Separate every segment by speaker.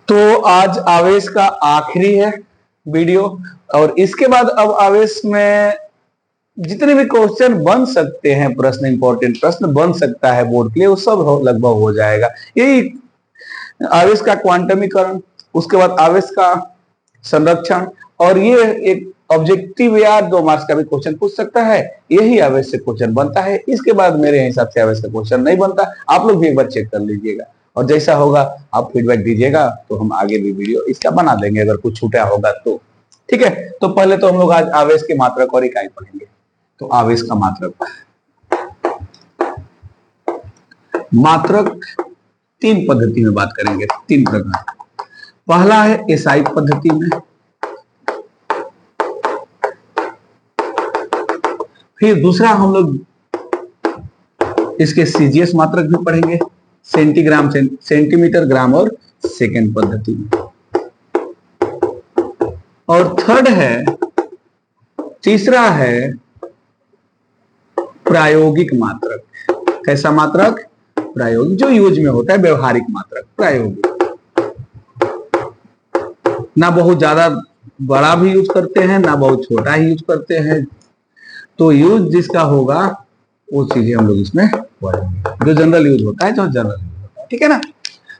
Speaker 1: तो आज आवेश का आखिरी है वीडियो, और इसके बाद अब आवेश में जितने भी क्वेश्चन बन सकते हैं, प्रश्न, इंपॉर्टेंट प्रश्न बन सकता है बोर्ड के लिए, वो सब लगभग हो जाएगा। यही आवेश का क्वांटमीकरण, उसके बाद आवेश का संरक्षण, और ये एक ऑब्जेक्टिव या 2 मार्क्स का भी क्वेश्चन पूछ सकता है। यही आवेश से क्वेश्चन बनता है। इसके बाद मेरे हिसाब से आवेश का क्वेश्चन नहीं बनता। आप लोग भी एक बार चेक कर लीजिएगा, और जैसा होगा आप फीडबैक दीजिएगा तो हम आगे भी वीडियो इसका बना देंगे अगर कुछ छूटा होगा तो। ठीक है, तो पहले तो हम लोग आज आवेश के मात्रक और इकाई पढ़ेंगे। तो आवेश का मात्रक, मात्रक 3 पद्धति में बात करेंगे, 3 प्रकार। पहला है एसआई पद्धति में, फिर दूसरा हम लोग इसके सीजीएस मात्रक भी पढ़ेंगे, सेंटीग्राम, सेंटीमीटर, ग्राम और सेकंड पद्धति में। और थर्ड है, तीसरा है प्रायोगिक मात्रक। कैसा मात्रक? प्रायोगिक, जो यूज में होता है, व्यवहारिक मात्रक, प्रायोगिक। ना बहुत ज्यादा बड़ा भी यूज करते हैं, ना बहुत छोटा ही यूज करते हैं। तो यूज जिसका होगा वो चीजें हम लोग इसमें पढ़ेंगे, जो जनरल यूज होता है, जो जनरल यूज होता है। ठीक है ना।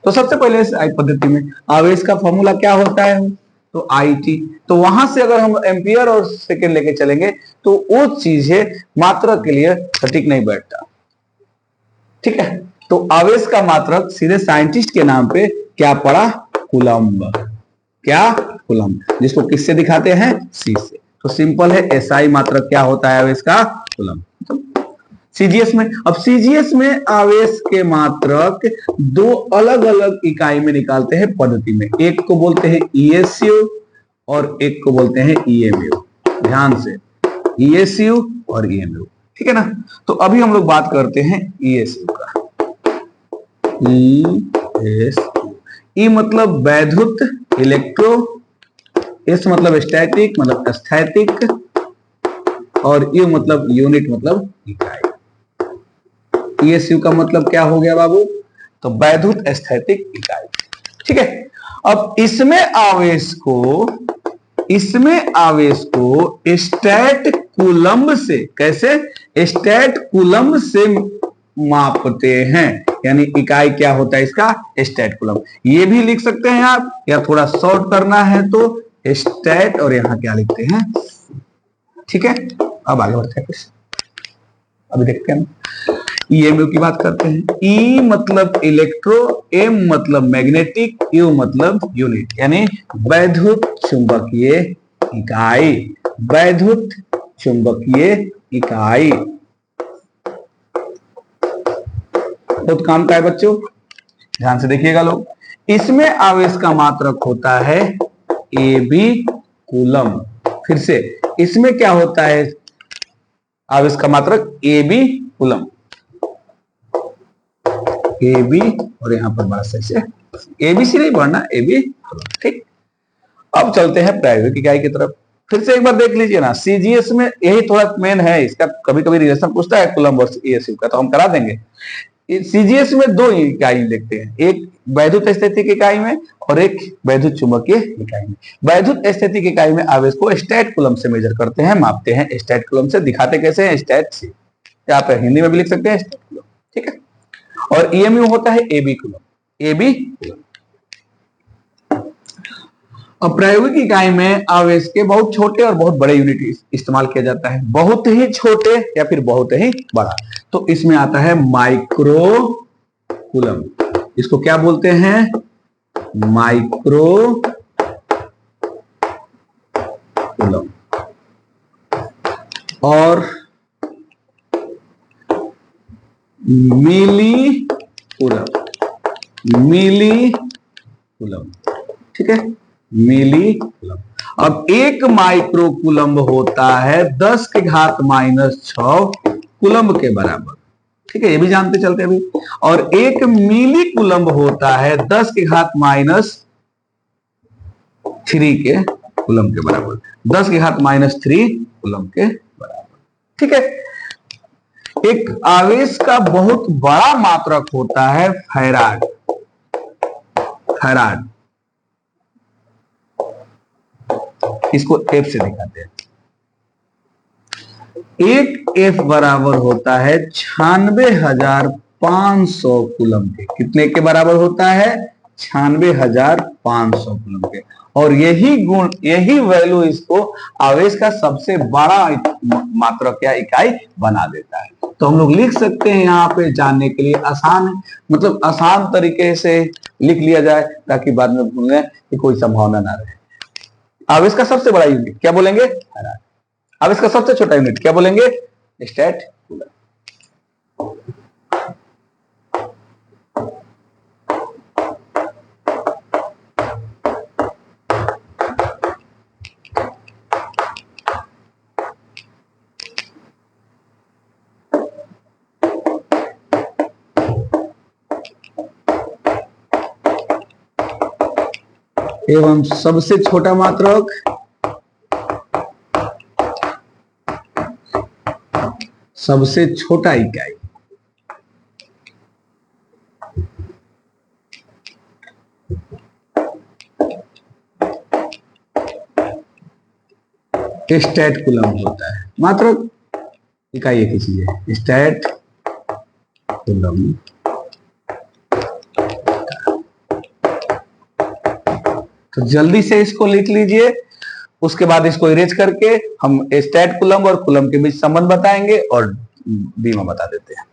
Speaker 1: तो सबसे पहले इस पद्धति में आवेश का फॉर्मूला क्या होता है? तो आईटी। तो वहां से अगर हम एम्पियर और सेकेंड लेके चलेंगे तो वो चीजें मात्रक के लिए सटीक नहीं बैठता। ठीक है, तो आवेश का मात्रक सीधे साइंटिस्ट के नाम पे क्या पड़ा? कूलम्ब। क्या? कूलम्ब, जिसको किससे दिखाते हैं? सी से। तो सिंपल है, एसआई मात्रक क्या होता है आवेश का? कूलम्ब। सीजीएस में, अब सीजीएस में आवेश के मात्रक 2 अलग अलग इकाई में निकालते हैं पद्धति में। एक को बोलते हैं ईएसयू और एक को बोलते हैं ईएमयू। ध्यान से, ईएसयू और ईएमयू। ठीक है ना। तो अभी हम लोग बात करते हैं ईएसयू का। ईएसयू, ई मतलब वैद्युत, इलेक्ट्रो, एस मतलब स्टैटिक, मतलब स्थैतिक, और यू मतलब यूनिट, मतलब इकाई। ईएसयू का मतलब क्या हो गया बाबू? तो वैद्युत स्थैतिक इकाई। ठीक है, अब इसमें आवेश को स्टैट कूलम्ब से, कैसे? स्टैट कूलम्ब से मापते हैं। यानी इकाई क्या होता है इसका? Stat coulomb. ये भी लिख सकते हैं आप, या थोड़ा शॉर्ट करना है तो स्टैट और यहां क्या लिखते हैं? ठीक है, अब आगे बढ़ते हैं। अभी देखते हैं ईएमयू की बात करते हैं। ई मतलब इलेक्ट्रो, एम मतलब मैग्नेटिक, यू मतलब यूनिट, यानी वैद्युत चुंबकीय इकाई। वैद्युत चुंबकीय इकाई बहुत काम का है बच्चों, ध्यान से देखिएगा लोग। इसमें आवेश का मात्रक होता है एबी कूलम्ब। फिर से, इसमें क्या होता है आवेश का मात्रक? AB coulomb. एबी, और यहां पर बड़ा सही से एबीसी नहीं पढ़ना, एबी। ठीक, अब चलते हैं प्रायोगिक इकाई की तरफ। फिर से एक बार देख लीजिए ना, सीजीएस में यही थोड़ा मेन है, इसका कभी कभी रिलेशन पूछता है कूलम्ब और ईएसयू का, तो हम करा देंगे। सीजीएस में 2 इकाई लिखते हैं, एक वैद्युत स्थैतिक इकाई में और एक वैद्युत चुंबकीय इकाई में। वैद्युत स्थैतिक इकाई में आवेश को स्टैट कूलम्ब से मेजर करते हैं, मापते हैं। स्टैट कूलम्ब से दिखाते कैसे हैं? स्टैट से। यहाँ पे हिंदी में भी लिख सकते हैं स्टैट कूलम्ब। ठीक है, और ईएमयू होता है एबी कूलम्ब। AB coulomb. अब प्रायोगिक इकाई में आवेश के बहुत छोटे और बहुत बड़े यूनिट इस्तेमाल किया जाता है। बहुत ही छोटे या फिर बहुत ही बड़ा, तो इसमें आता है माइक्रो कूलम्ब। इसको क्या बोलते हैं? Micro coulomb. और मिली कूलम्ब, मिली कूलम्ब। ठीक है, मिली कूलम्ब। अब 1 माइक्रो कूलम्ब होता है 10 के घात -6 कूलम्ब के बराबर। ठीक है, ये भी जानते चलते अभी। और 1 मिली कूलम्ब होता है 10 के घात -3 के कूलम्ब के बराबर। 10 के घात -3 कूलम्ब के बराबर। ठीक है, एक आवेश का बहुत बड़ा मात्रक होता है फैराड। फैराड, इसको F से दिखाते हैं। एक F बराबर होता है 96,500 कूलम के। कितने के बराबर होता है? 96,500 कूलम के। और यही गुण, यही वैल्यू इसको आवेश का सबसे बड़ा मात्रक या इकाई बना देता है। तो हम लोग लिख सकते हैं यहाँ पे, जानने के लिए आसान है, मतलब आसान तरीके से लिख लिया जाए ताकि बाद में भूलने की कोई संभावना ना रहे। आवेश का सबसे बड़ा यूनिट क्या बोलेंगे? फैराड। आवेश का सबसे छोटा यूनिट क्या बोलेंगे? Stat coulomb. एवं सबसे छोटा मात्रक सबसे छोटा इकाई स्टैट कूलम होता है। मात्रक इकाई एक ही चीज है, स्टैट कूलम। तो जल्दी से इसको लिख लीजिए, उसके बाद इसको इरेज करके हम स्टैट कूलम और कूलम के बीच संबंध बताएंगे और बीमा बता देते हैं।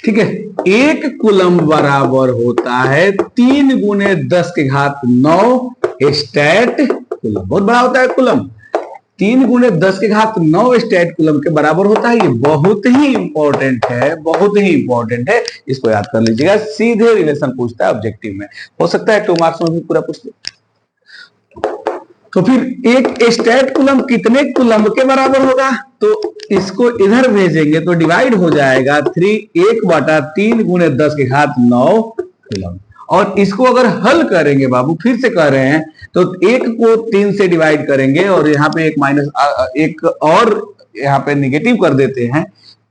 Speaker 1: ठीक है, एक कूलम बराबर होता है 3 गुने 10 के घात 9 स्टैट कूलम। बहुत बड़ा होता है कूलम, 3 गुने 10 के घात 9 स्टैट कूलम के बराबर होता है। ये बहुत ही इंपॉर्टेंट है, बहुत ही इंपॉर्टेंट है, इसको याद कर लीजिएगा। सीधे रिलेशन पूछता है ऑब्जेक्टिव में, हो सकता है 2 मार्क्स में भी पूरा पूछ ले। तो फिर एक स्टैट कूलम कितने कूलम के बराबर होगा? तो इसको इधर भेजेंगे तो डिवाइड हो जाएगा 1/3 गुने 10 के घात 9 कूलम। और इसको अगर हल करेंगे बाबू, फिर से कर रहे हैं, तो 1 को 3 से डिवाइड करेंगे और यहाँ पे एक और यहाँ पे निगेटिव कर देते हैं,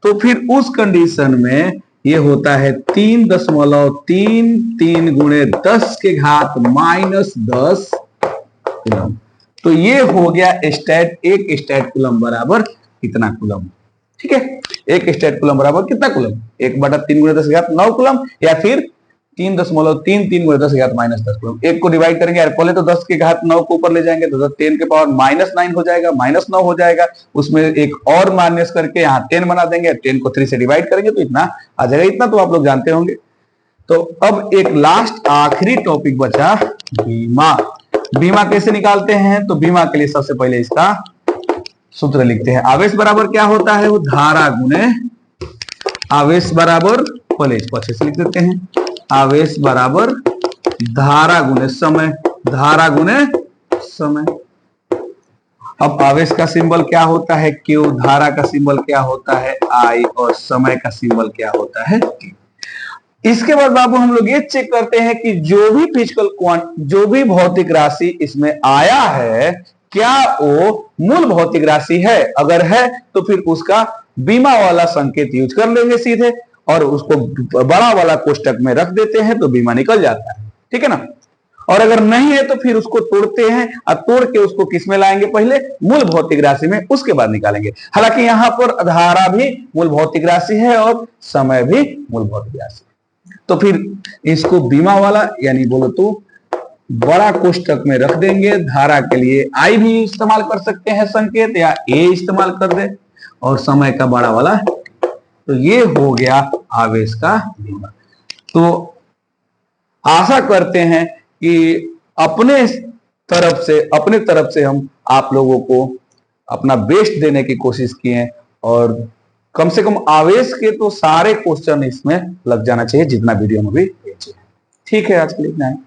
Speaker 1: तो फिर उस कंडीशन में ये होता है 3.33 गुणे 10 के घात -10 कूलम। तो ये हो गया स्टैट, एक स्टैट कूलम बराबर कितना कूलम? ठीक है, एक स्टैट कूलम बराबर कितना कूलम? 1/3 गुणे 10 के घात 9 कूलम, या फिर 3.33 गुणे 10 के घात -10 कूलम। एक को डिवाइड करेंगे यार, पहले तो 10 के घात 9 को ऊपर ले जाएंगे तो 10 के पावर -9 हो जाएगा, -9 हो जाएगा। उसमें एक और माइनस करके यहाँ 10 बना देंगे, 10 को 3 से डिवाइड करेंगे तो इतना आ जाएगा। इतना तो आप लोग जानते होंगे। तो अब एक लास्ट आखिरी टॉपिक बचा, बीमा। बीमा कैसे निकालते हैं? तो बीमा के लिए सबसे पहले इसका सूत्र लिखते हैं। आवेश बराबर क्या होता है? वो धारा गुणे, आवेश बराबर, पहले इसको अच्छे से लिख देते हैं, आवेश बराबर धारा गुणे समय, धारा गुणे समय। अब आवेश का सिंबल क्या होता है? Q, धारा का सिंबल क्या होता है? I, और समय का सिंबल क्या होता है? T। इसके बाद बाबू हम लोग ये चेक करते हैं कि जो भी फिजिकल जो भी भौतिक राशि इसमें आया है, क्या वो मूल भौतिक राशि है? अगर है तो फिर उसका बीमा वाला संकेत यूज कर लेंगे सीधे, और उसको बड़ा वाला कोष्टक में रख देते हैं तो बीमा निकल जाता है। ठीक है ना? और अगर नहीं है तो फिर उसको तोड़ते हैं, और तोड़ के उसको किस में लाएंगे? पहले मूल भौतिक राशि में, उसके बाद निकालेंगे। हालांकि यहां पर धारा भी मूल भौतिक राशि है और समय भी मूल भौतिक राशि है। तो फिर इसको बीमा वाला, यानी बोलो तो बड़ा कोष्टक में रख देंगे। धारा के लिए आई भी इस्तेमाल कर सकते हैं संकेत, या ए इस्तेमाल कर दे, और समय का बड़ा वाला। तो ये हो गया आवेश का बीमा। तो आशा करते हैं कि अपने तरफ से हम आप लोगों को अपना बेस्ट देने की कोशिश किए, और कम से कम आवेश के तो सारे क्वेश्चन इसमें लग जाना चाहिए, जितना वीडियो में भी। ठीक है, आज के लिए इतना है।